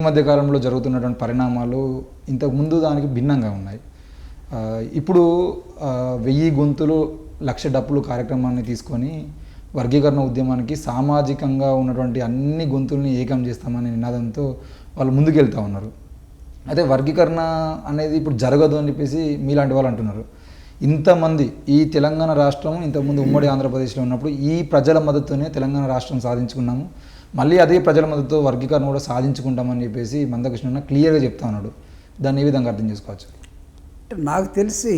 మధ్య కాలంలో జరుగుతున్నటువంటి పరిణామాలు ఇంతకుముందు దానికి భిన్నంగా ఉన్నాయి. ఇప్పుడు 1000 గొంతులు 1,00,000 డప్పులు కార్యక్రమాన్ని తీసుకొని వర్గీకరణ ఉద్యమానికి సామాజికంగా ఉన్నటువంటి అన్ని గొంతుల్ని ఏకం చేస్తామనే నినాదంతో వాళ్ళు ముందుకెళ్తూ ఉన్నారు. అయితే వర్గీకరణ అనేది ఇప్పుడు జరగదు అని చెప్పేసి మీలాంటి వాళ్ళు అంటున్నారు. ఇంతమంది ఈ తెలంగాణ రాష్ట్రం ఇంతకుముందు ఉమ్మడి ఆంధ్రప్రదేశ్లో ఉన్నప్పుడు ఈ ప్రజల మద్దతుతోనే తెలంగాణ రాష్ట్రం సాధించుకున్నాము, మళ్ళీ అదే ప్రజల మద్దతుతో వర్గీకరణ కూడా సాధించుకుంటామని చెప్పేసి మందకృష్ణ క్లియర్గా చెప్తా ఉన్నాడు. దాన్ని ఏ విధంగా అర్థం చేసుకోవచ్చు? నాకు తెలిసి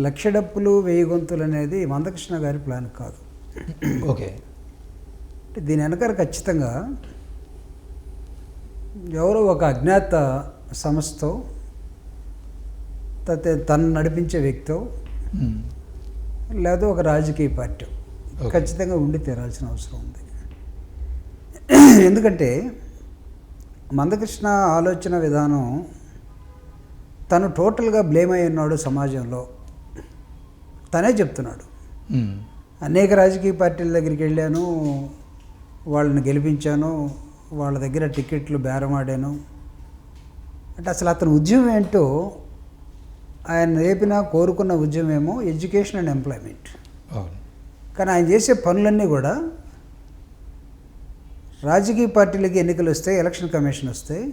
1,00,000 డప్పులు 1000 గొంతులు అనేది మందకృష్ణ గారి ప్లాన్ కాదు. ఓకే. దీని వెనకాల ఖచ్చితంగా ఎవరో ఒక అజ్ఞాత సంస్థతో తను నడిపించే వ్యక్తో లేదా ఒక రాజకీయ పార్టీ ఖచ్చితంగా ఉండి తీరాల్సిన అవసరం ఉంది. ఎందుకంటే మందకృష్ణ ఆలోచన విధానం తను టోటల్గా బ్లేమ్ అయి ఉన్నాడు సమాజంలో, తనే చెప్తున్నాడు. అనేక రాజకీయ పార్టీల దగ్గరికి వెళ్ళాను, వాళ్ళని గెలిపించాను, వాళ్ళ దగ్గర టికెట్లు బేరమాడాను అంటే అసలు అతని ఉద్యమం ఏంటో, ఆయన రేపిన కోరుకున్న ఉద్యమం ఏమో ఎడ్యుకేషన్ అండ్ ఎంప్లాయ్మెంట్. కానీ ఆయన చేసే పనులన్నీ కూడా రాజకీయ పార్టీలకి ఎన్నికలు వస్తాయి, ఎలక్షన్ కమిషన్ వస్తాయి,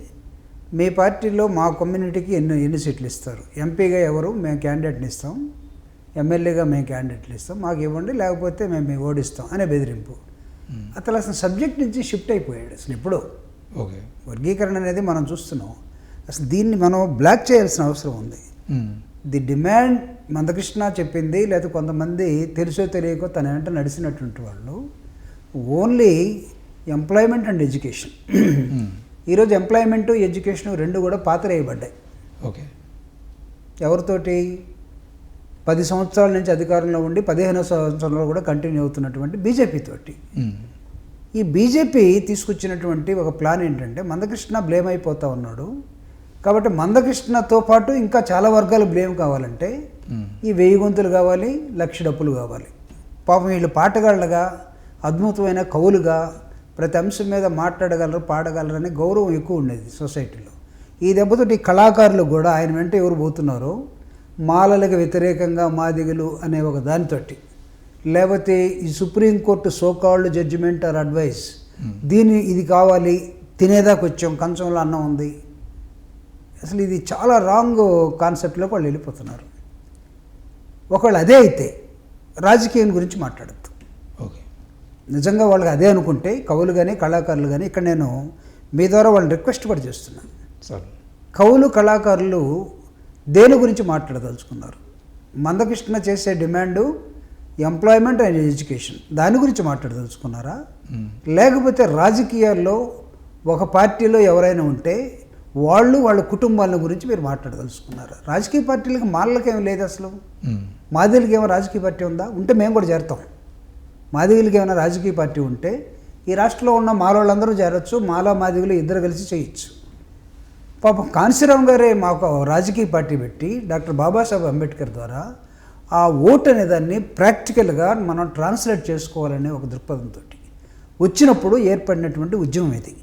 మీ పార్టీలో మా కమ్యూనిటీకి ఎన్ని సీట్లు ఇస్తారు, ఎంపీగా ఎవరు మేము క్యాండిడేట్ని ఇస్తాం, ఎమ్మెల్యేగా మేము క్యాండిడేట్లు ఇస్తాం, మాకు ఇవ్వండి లేకపోతే మేము ఓడిస్తాం అనే బెదిరింపు. అసలు సబ్జెక్ట్ నుంచి షిఫ్ట్ అయిపోయాడు. అసలు ఎప్పుడో వర్గీకరణ అనేది మనం చూస్తున్నాం. అసలు దీన్ని మనం బ్లాక్ చేయాల్సిన అవసరం ఉంది. ది డిమాండ్ మందకృష్ణ చెప్పింది, లేదా కొంతమంది తెలుసో తెలియకో తన వెంట నడిచినటువంటి వాళ్ళు ఓన్లీ ఎంప్లాయ్మెంట్ అండ్ ఎడ్యుకేషన్. ఈరోజు ఎంప్లాయ్మెంటు ఎడ్యుకేషన్ రెండు కూడా పాతరేయబడ్డాయి. ఓకే. ఎవరితోటి? 10 సంవత్సరాల నుంచి అధికారంలో ఉండి 15వ సంవత్సరంలో కూడా కంటిన్యూ అవుతున్నటువంటి బీజేపీ తోటి. ఈ బీజేపీ తీసుకొచ్చినటువంటి ఒక ప్లాన్ ఏంటంటే మందకృష్ణ బ్లేమ్ అయిపోతూ ఉన్నాడు కాబట్టి మందకృష్ణతో పాటు ఇంకా చాలా వర్గాలు బ్లేమ్ కావాలంటే ఈ 1000 గొంతులు కావాలి, 1,00,000 డప్పులు కావాలి. పాపం వీళ్ళు పాటగాళ్ళగా, అద్భుతమైన కవులుగా ప్రతి అంశం మీద మాట్లాడగలరు, పాడగలరు అనే గౌరవం ఎక్కువ ఉండేది సొసైటీలో. ఈ దెబ్బతోటి కళాకారులు కూడా ఆయన వెంట ఎవరు పోతున్నారో మాలలకు వ్యతిరేకంగా మాదిగలు అనే ఒక దానితోటి, లేకపోతే ఈ supreme court so called judgement or advice, ఇది కావాలి, తినేదాకా వచ్చాం, కంచంలో అన్నం ఉంది, అసలు ఇది చాలా రాంగ్ కాన్సెప్ట్లోకి వాళ్ళు వెళ్ళిపోతున్నారు. ఒకవేళ అదే అయితే రాజకీయం గురించి మాట్లాడద్దు. ఓకే. నిజంగా వాళ్ళకి అదే అనుకుంటే కవులు కానీ కళాకారులు కానీ, ఇక్కడ నేను మీ ద్వారా వాళ్ళని రిక్వెస్ట్ కూడా చేస్తున్నాను. కవులు కళాకారులు దేని గురించి మాట్లాడదలుచుకున్నారు? మందకృష్ణ చేసే డిమాండు ఎంప్లాయ్మెంట్ అండ్ ఎడ్యుకేషన్, దాని గురించి మాట్లాడదలుచుకున్నారా? లేకపోతే రాజకీయాల్లో ఒక పార్టీలో ఎవరైనా ఉంటే వాళ్ళ కుటుంబాల గురించి మీరు మాట్లాడదలుచుకున్నారా? రాజకీయ పార్టీలకు మాలలకేం లేదు అసలు. మాదిగలకి ఏమైనా రాజకీయ పార్టీ ఉందా? ఉంటే మేము కూడా చేరుతాం. మాదిగలకి ఏమైనా రాజకీయ పార్టీ ఉంటే ఈ రాష్ట్రంలో ఉన్న మాలోళ్ళందరూ చేరొచ్చు, మాలా మాదిగలు ఇద్దరు కలిసి చేయొచ్చు. పాపం కాంశీరామ్ గారే మాకు రాజకీయ పార్టీ పెట్టి డాక్టర్ బాబాసాహెబ్ అంబేద్కర్ ద్వారా ఆ ఓటు అనేదాన్ని ప్రాక్టికల్గా మనం ట్రాన్స్లేట్ చేసుకోవాలనే ఒక దృక్పథంతో వచ్చినప్పుడు ఏర్పడినటువంటి ఉద్యమం ఇది.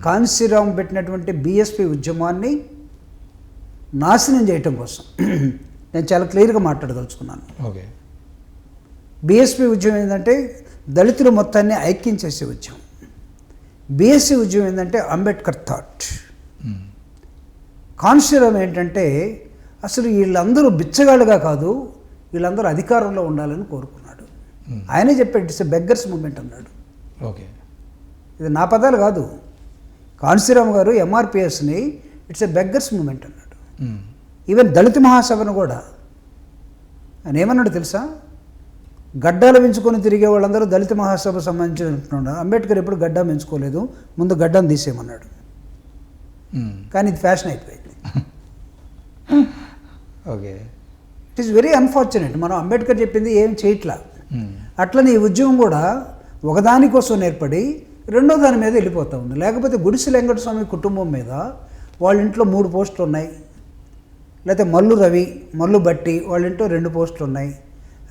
కాంశీరామ్ పెట్టినటువంటి బీఎస్పీ ఉద్యమాన్ని నాశనం చేయటం కోసం నేను చాలా క్లియర్గా మాట్లాడదలుచుకున్నాను. ఓకే. బీఎస్పీ ఉద్యమం ఏంటంటే దళితులు మొత్తాన్ని ఐక్యం చేసే ఉద్యమం. బీఎస్సీ ఉద్యమం ఏంటంటే అంబేద్కర్ థాట్. కాంశీరామ్ ఏంటంటే అసలు వీళ్ళందరూ బిచ్చగాళ్ళుగా కాదు, వీళ్ళందరూ అధికారంలో ఉండాలని కోరుకున్నాడు. ఆయనే చెప్పాడు ఇట్స్ ఎ బెగ్గర్స్ మూమెంట్ అన్నాడు. ఓకే. ఇది నా పదాలు కాదు, కాంశీరామ్ గారు ఎంఆర్పిఎస్ని ఇట్స్ ఎ బెగ్గర్స్ మూమెంట్ అన్నాడు. ఈవెన్ దళిత మహాసభను కూడా ఆయన ఏమన్నాడు తెలుసా? గడ్డాలు పెంచుకొని తిరిగే వాళ్ళందరూ దళిత మహాసభ సంబంధించిన అంబేద్కర్ ఎప్పుడు గడ్డా పెంచుకోలేదు, ముందు గడ్డాను తీసేయమన్నాడు. కానీ ఇది ఫ్యాషన్ అయిపోయింది. Okay. It is very unfortunate. మనం అంబేద్కర్ చెప్పింది ఏం చేయట్లా. అట్లనే ఈ ఉద్యమం కూడా ఒకదానికోసం ఏర్పడి రెండో దాని మీద వెళ్ళిపోతూ ఉంది. లేకపోతే గుడిసె వెంకటస్వామి కుటుంబం మీద వాళ్ళ ఇంట్లో 3 పోస్టులు ఉన్నాయి, లేకపోతే మల్లు రవి, మల్లు బట్టి వాళ్ళ ఇంట్లో 2 పోస్టులు ఉన్నాయి.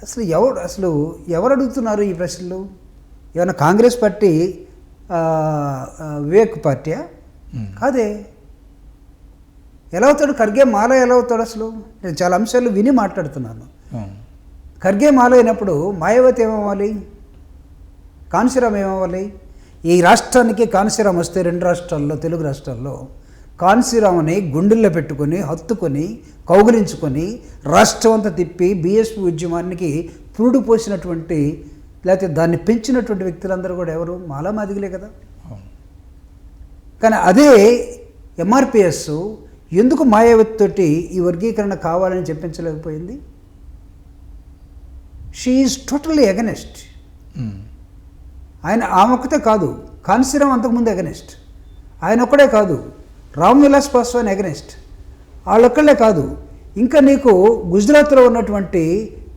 అసలు ఎవరు అడుగుతున్నారు ఈ ప్రశ్నలు? ఏమైనా కాంగ్రెస్ పార్టీ వివేక్ పార్టీయా? కాదే. ఎలా అవుతాడు ఖర్గే మాల? ఎలా అవుతాడు అసలు? నేను చాలా అంశాలు విని మాట్లాడుతున్నాను. ఖర్గే మాల అయినప్పుడు మాయావతి ఏమవ్వాలి? కాన్సీరామ్ ఏమవ్వాలి? ఈ రాష్ట్రానికి కాన్సీరామ్ వస్తే 2 రాష్ట్రాల్లో, తెలుగు రాష్ట్రాల్లో కాన్సీరామ్ని గుండెల్లో పెట్టుకొని హత్తుకొని కౌగిలించుకొని రాష్ట్రం అంతా తిప్పి బీఎస్పీ ఉద్యమానికి పురుడు పోసినటువంటి, లేకపోతే దాన్ని పెంచినటువంటి వ్యక్తులందరూ కూడా ఎవరు? మాలా మాదిగలే కదా. కానీ అదే ఎంఆర్పిఎస్ ఎందుకు మాయావతి తోటి ఈ వర్గీకరణ కావాలని చెప్పించలేకపోయింది? She is totally against. ఆమె ఒక్కతే కాదు, కాన్సీరామ్ అంతకుముందు అగెనెస్ట్. ఆయన ఒక్కడే కాదు, రామ్ విలాస్ పాస్వాన్ అగెనెస్ట్. వాళ్ళొక్కళ్ళే కాదు, ఇంకా నీకు గుజరాత్లో ఉన్నటువంటి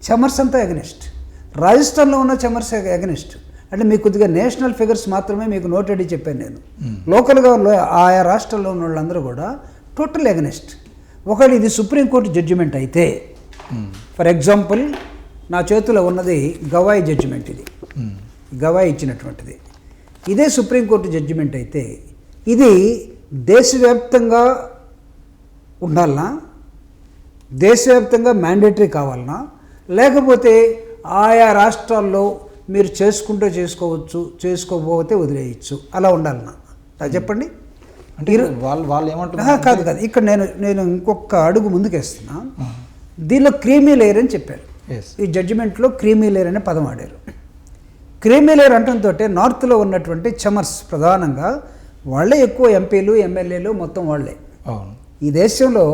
చమర్స్ అంతా అగెనెస్ట్, రాజస్థాన్లో ఉన్న చమర్స్ అగెనెస్ట్. అంటే మీకు కొద్దిగా నేషనల్ ఫిగర్స్ మాత్రమే మీకు నోటెడ్ చెప్పాను నేను. లోకల్గా ఆయా రాష్ట్రాల్లో ఉన్న వాళ్ళందరూ కూడా టోటల్ అగెనెస్ట్. ఒకవేళ ఇది సుప్రీంకోర్టు జడ్జిమెంట్ అయితే, ఫర్ ఎగ్జాంపుల్ నా చేతిలో ఉన్నది గవాయి జడ్జిమెంట్, ఇది గవాయి ఇచ్చినటువంటిది. ఇదే సుప్రీంకోర్టు జడ్జిమెంట్ అయితే ఇది దేశవ్యాప్తంగా ఉండాలనా, దేశవ్యాప్తంగా మ్యాండేటరీ కావాలనా, లేకపోతే ఆయా రాష్ట్రాల్లో మీరు చేసుకుంటూ చేసుకోవచ్చు, చేసుకోకపోతే వదిలేయచ్చు, అలా ఉండాలనా? అది చెప్పండి. అంటే వాళ్ళు ఏమంటారు? కాదు కాదు, ఇక్కడ నేను ఇంకొక అడుగు ముందుకేస్తున్నా. దీనిలో క్రీమీ లేయర్ అని చెప్పారు. ఈ జడ్జిమెంట్లో క్రీమీ లేయర్ అనే పదం ఆడారు. క్రీమీ లేయర్ అంటంతో నార్త్లో ఉన్నటువంటి చమర్స్ ప్రధానంగా వాళ్ళే ఎక్కువ ఎంపీలు ఎమ్మెల్యేలు మొత్తం వాళ్ళే. ఈ దేశంలో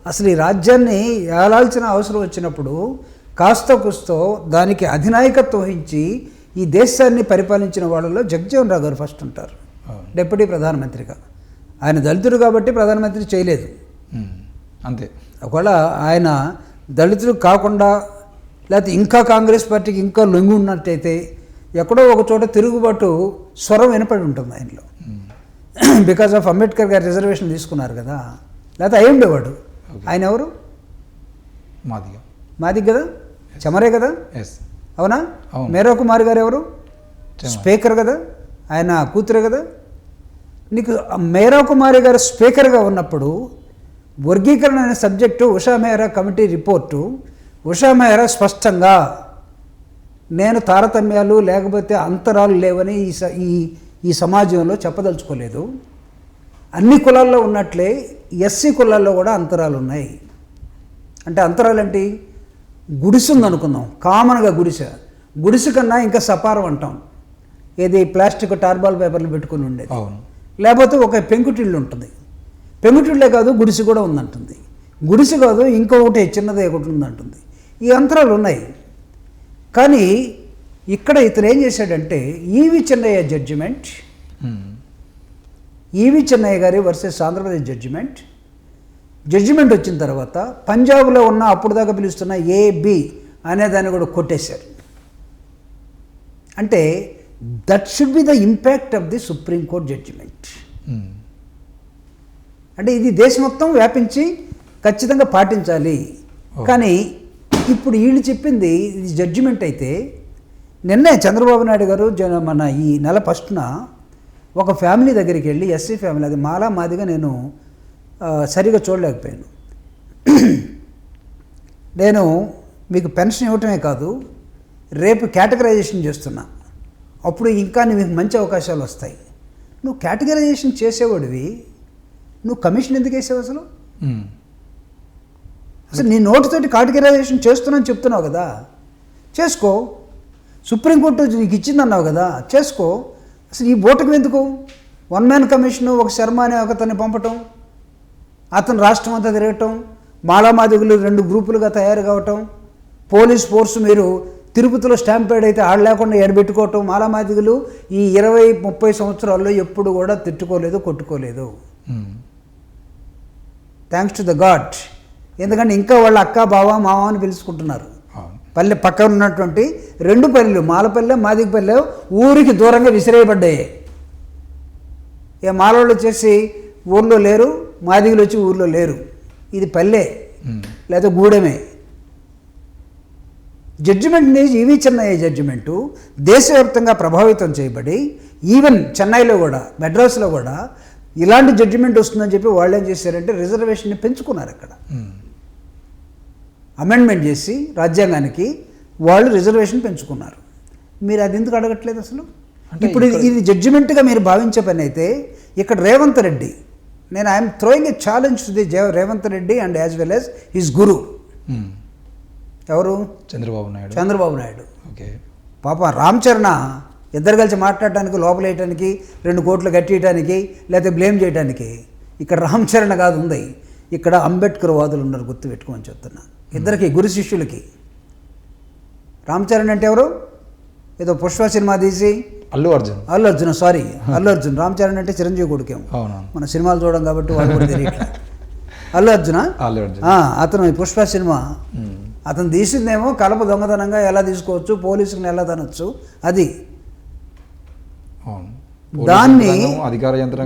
అసలు ఈ రాజ్యాన్ని ఏలాల్సిన అవసరం వచ్చినప్పుడు కాస్త కుస్తో దానికి అధినాయకత్వం వహించి ఈ దేశాన్ని పరిపాలించిన వాళ్ళలో జగజ్జీవన్ రావు గారు ఫస్ట్ ఉంటారు, డిప్యూటీ ప్రధానమంత్రిగా. ఆయన దళితుడు కాబట్టి ప్రధానమంత్రి చేయలేదు అంతే. ఒకవేళ ఆయన దళితులు కాకుండా లేకపోతే ఇంకా కాంగ్రెస్ పార్టీకి ఇంకా లొంగి ఉన్నట్టయితే ఎక్కడో ఒక చోట తిరుగుబాటు స్వరం వినపడి ఉంటుంది ఆయనలో. బికాజ్ ఆఫ్ అంబేద్కర్ గారు రిజర్వేషన్ తీసుకున్నారు కదా, లేకపోతే అయి ఉండేవాడు. ఆయన ఎవరు? మాది కదా, చమరే కదా, అవునా? మేరా కుమార్ గారు ఎవరు? స్పీకర్ కదా, ఆయన కూతురే కదా. నీకు మేరా కుమారి గారు స్పీకర్గా ఉన్నప్పుడు వర్గీకరణ అనే subject Usha Mehra committee report, Usha Mehra స్పష్టంగా నేను తారతమ్యాలు లేకపోతే అంతరాలు లేవని ఈ సమాజంలో చెప్పదలుచుకోలేదు. అన్ని కులాల్లో ఉన్నట్లే ఎస్సీ కులాల్లో కూడా అంతరాలు ఉన్నాయి. అంటే అంతరాలు ఏంటి? గుడిసె ఉందనుకుందాం, కామన్గా గుడిసె కన్నా ఇంకా సపారం అంటాం, ఏది ప్లాస్టిక్ టార్బాల్ పేపర్లు పెట్టుకుని ఉండేది. లేకపోతే ఒక పెంకుటిల్లు ఉంటుంది, పెంకుటిళ్ళే కాదు గుడిసె కూడా ఉందంటుంది, గుడిసె కాదు ఇంకొకటి చిన్నది ఒకటి ఉందంటుంది. ఈ అంతరాలు ఉన్నాయి. కానీ ఇక్కడ ఇతను ఏం చేశాడంటే ఈవి చెన్నయ్య జడ్జిమెంట్, ఈవి చెన్నయ్య గారి వర్సెస్ ఆంధ్రప్రదేశ్ జడ్జిమెంట్ వచ్చిన తర్వాత పంజాబ్లో ఉన్న అప్పుడు దాకా పిలుస్తున్న ఏబి అనే దాన్ని కూడా కొట్టేశారు. అంటే that should be the impact of the supreme court judgement. అంటే ఇది దేశం మొత్తం వ్యాపించి ఖచ్చితంగా పాటించాలి. కానీ ఇప్పుడు వీళ్ళు చెప్పింది ఇది జడ్జిమెంట్ అయితే, నిన్నే చంద్రబాబు నాయుడు గారు మన ఈ నెల ఫస్ట్న ఒక ఫ్యామిలీ దగ్గరికి వెళ్ళి, ఎస్సీ ఫ్యామిలీ, అది మాలా మాదిగా నేను సరిగా చూడలేకపోయాను. నేను మీకు పెన్షన్ ఇవ్వటమే కాదు, రేపు కేటగరైజేషన్ చేస్తున్నా, అప్పుడు ఇంకా నీకు మంచి అవకాశాలు వస్తాయి. నువ్వు కేటగరైజేషన్ చేసేవాడివి, నువ్వు కమిషన్ ఎందుకు వేసావు అసలు? అసలు నీ నోటితోటి కేటగరైజేషన్ చేస్తున్నాను చెప్తున్నావు కదా, చేసుకో. సుప్రీంకోర్టు నీకు ఇచ్చిందన్నావు కదా, చేసుకో. అసలు ఈ బోటుకు ఎందుకు? 1 మ్యాన్ కమిషను, ఒక శర్మ అనే ఒకతన్ని పంపటం, అతను రాష్ట్రం అంతా తిరగటం, మాలామాదిగులు 2 గ్రూపులుగా తయారు కావటం, పోలీస్ ఫోర్సు మీరు తిరుపతిలో స్టాంపేడ్ అయితే ఆడ లేకుండా ఎడబెట్టుకోవటం. మాలామాదిగులు ఈ 20-30 సంవత్సరాల్లో ఎప్పుడు కూడా తిట్టుకోలేదు, కొట్టుకోలేదు. Thanks to the god. ఎందుకంటే ఇంకా వాళ్ళ అక్క, బావ, మామ అని పిలుచుకుంటున్నారు. పల్లె పక్కన ఉన్నటువంటి 2 పల్లెలు, మాలపల్లె, మాదిగపల్లె ఊరికి దూరంగా విసిరేయబడ్డాయి. ఇక మాలోళ్ళు వచ్చేసి ఊర్లో లేరు, మాదిగలు వచ్చి ఊర్లో లేరు. ఇది పల్లె లేదా గూడెమే. జడ్జిమెంట్ ఈవి చెన్నయ్య దేశవ్యాప్తంగా ప్రభావితం చేయబడి, ఈవెన్ చెన్నైలో కూడా, మెడ్రాస్లో కూడా ఇలాంటి జడ్జిమెంట్ వస్తుందని చెప్పి వాళ్ళు ఏం చేశారంటే రిజర్వేషన్ని పెంచుకున్నారు అక్కడ. అమెండ్మెంట్ చేసి రాజ్యాంగానికి వాళ్ళు రిజర్వేషన్ పెంచుకున్నారు. మీరు అది ఎందుకు అడగట్లేదు అసలు? ఇప్పుడు ఇది జడ్జిమెంట్గా మీరు భావించే పని అయితే ఇక్కడ రేవంత్ రెడ్డి, నేను I'm throwing a challenge to the Revanth Reddy and as well as his guru. ఎవరు? చంద్రబాబు నాయుడు. ఓకే. పాప రామ్ చరణ్ ఇద్దరు కలిసి మాట్లాడటానికి, లోపలేయటానికి, 2 కోట్లు కట్టేయటానికి, లేకపోతే బ్లేమ్ చేయడానికి ఇక్కడ రామ్ చరణ్ కాదు ఉంది, ఇక్కడ అంబేద్కర్ వాదులు ఉన్నారు, గుర్తుపెట్టుకోమని చెప్తున్నా. ఇద్దరికి గురు శిష్యులకి. రామ్ చరణ్ అంటే ఎవరు? ఏదో పుష్ప సినిమా తీసి అల్లు అర్జున్ సారీ అల్లు అర్జున్. రామ్ చరణ్ అంటే చిరంజీవి కొడుకేమో, మన సినిమాలు చూడడం కాబట్టి వాడు కూడా తెలియట్లా. అల్లు అర్జున్ అతను ఈ పుష్ప సినిమా అతను తీసిందేమో కలప దొంగతనంగా ఎలా తీసుకోవచ్చు, పోలీసులను ఎలా తనొచ్చు, అది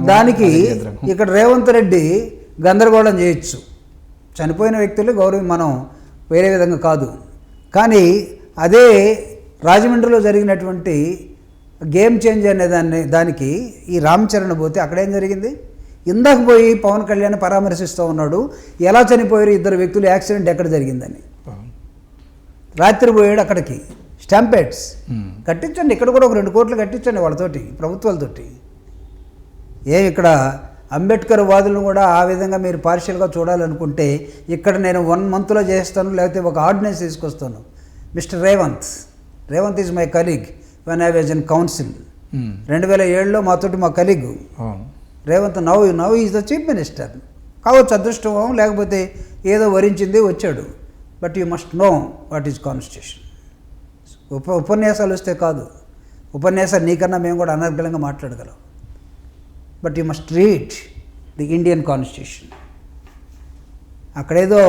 దానికి ఇక్కడ రేవంత్ రెడ్డి గందరగోళం చేయొచ్చు. చనిపోయిన వ్యక్తులు మనం వేరే విధంగా కాదు. కానీ అదే రాజమండ్రిలో జరిగినటువంటి గేమ్ చేంజ్ అనే దానికి ఈ రామ్ చరణ్ పోతే అక్కడేం జరిగింది? ఇందాక పోయి పవన్ కళ్యాణ్ పరామర్శిస్తూ ఉన్నాడు, ఎలా చనిపోయారు 2 వ్యక్తులు, యాక్సిడెంట్ ఎక్కడ జరిగిందని. రాత్రి పోయాడు అక్కడికి. స్టాంపేడ్స్ కట్టించండి, ఇక్కడ కూడా ఒక 2 కోట్లు కట్టించండి వాళ్ళతోటి, ప్రభుత్వాలతోటి. ఇక్కడ అంబేద్కర్ వాదులను కూడా ఆ విధంగా మీరు పార్షియల్గా చూడాలనుకుంటే ఇక్కడ నేను 1 మంత్లో చేస్తాను, లేకపోతే ఒక ఆర్డినెన్స్ తీసుకొస్తాను. Mister Revanth is my colleague when I was in council. 2007లో మాతోటి మా colleague Revanth. Now is the chief minister. కావచ్చు అదృష్టం, లేకపోతే ఏదో వరించింది వచ్చాడు. But you must know what is constitution. ఉపన్యాసాలు వస్తే కాదు, ఉపన్యాసాలు నీకన్నా మేము కూడా అనర్గళంగా మాట్లాడగలం. But you must read the Indian constitution. అక్కడేదో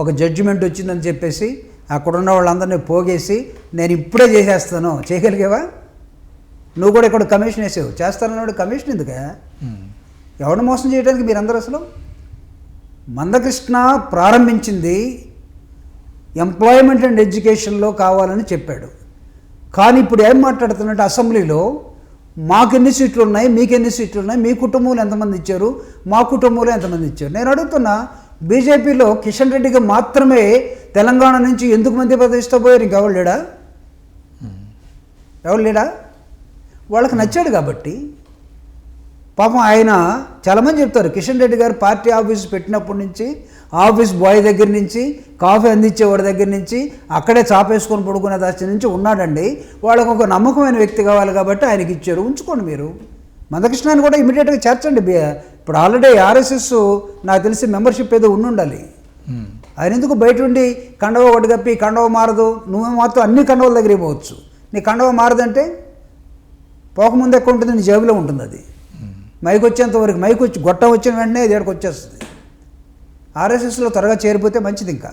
ఒక జడ్జిమెంట్ వచ్చిందని చెప్పేసి అక్కడున్న వాళ్ళందరినీ పోగేసి నేను ఇప్పుడే చేసేస్తాను, చేయగలిగేవా? నువ్వు కూడా ఇక్కడ కమిషన్ వేసావు, చేస్తానన్నాడు. కమిషన్ ఎందుకే? ఎవరిని మోసం చేయడానికి మీరందరూ అసలు? మందకృష్ణ ప్రారంభించింది ఎంప్లాయ్మెంట్ అండ్ ఎడ్యుకేషన్లో కావాలని చెప్పాడు. కానీ ఇప్పుడు ఏం మాట్లాడుతున్నట్టు అసెంబ్లీలో మాకెన్ని సీట్లు ఉన్నాయి, మీకెన్ని సీట్లు ఉన్నాయి, మీ కుటుంబంలో ఎంతమంది ఇచ్చారు, మా కుటుంబంలో ఎంతమంది ఇచ్చారు. నేను అడుగుతున్నా, బీజేపీలో కిషన్ రెడ్డికి మాత్రమే తెలంగాణ నుంచి ఎందుకు మధ్యప్రదేశ్తో పోయారు? ఇంకెవరు లేడా? ఎవరు లేడా? వాళ్ళకి నచ్చాడు కాబట్టి. పాపం ఆయన చాలామంది చెప్తారు, కిషన్ రెడ్డి గారు పార్టీ ఆఫీస్ పెట్టినప్పటి నుంచి ఆఫీస్ బాయ్ దగ్గర నుంచి, కాఫీ అందించేవాడి దగ్గర నుంచి, అక్కడే చాపేసుకొని పడుకునే దాచి నుంచి ఉన్నాడండి. వాళ్ళకు ఒక నమ్మకమైన వ్యక్తి కావాలి కాబట్టి ఆయనకి ఇచ్చారు. ఉంచుకోండి మీరు. మందకృష్ణాన్ని కూడా ఇమీడియట్గా చేర్చండి. ఇప్పుడు ఆల్రెడీ ఆర్ఎస్ఎస్ నాకు తెలిసి మెంబర్షిప్ ఏదో ఉండాలి. ఆయన ఎందుకు బయట ఉండి కండవ ఒకటి కప్పి కండవ మారదు, నువ్వు మాత్రం అన్ని కండవల దగ్గరికి పోవచ్చు, నీ కండవ మారదంటే పోకముందు ఎక్కడ ఉంటుంది? నీ జేబులో ఉంటుంది అది. మైక్ వచ్చేంత వరకు, మైక్ వచ్చి గొట్టం వచ్చిన వెంటనే ఇది ఎక్కడికి వచ్చేస్తుంది. ఆర్ఎస్ఎస్లో త్వరగా చేరిపోతే మంచిది. ఇంకా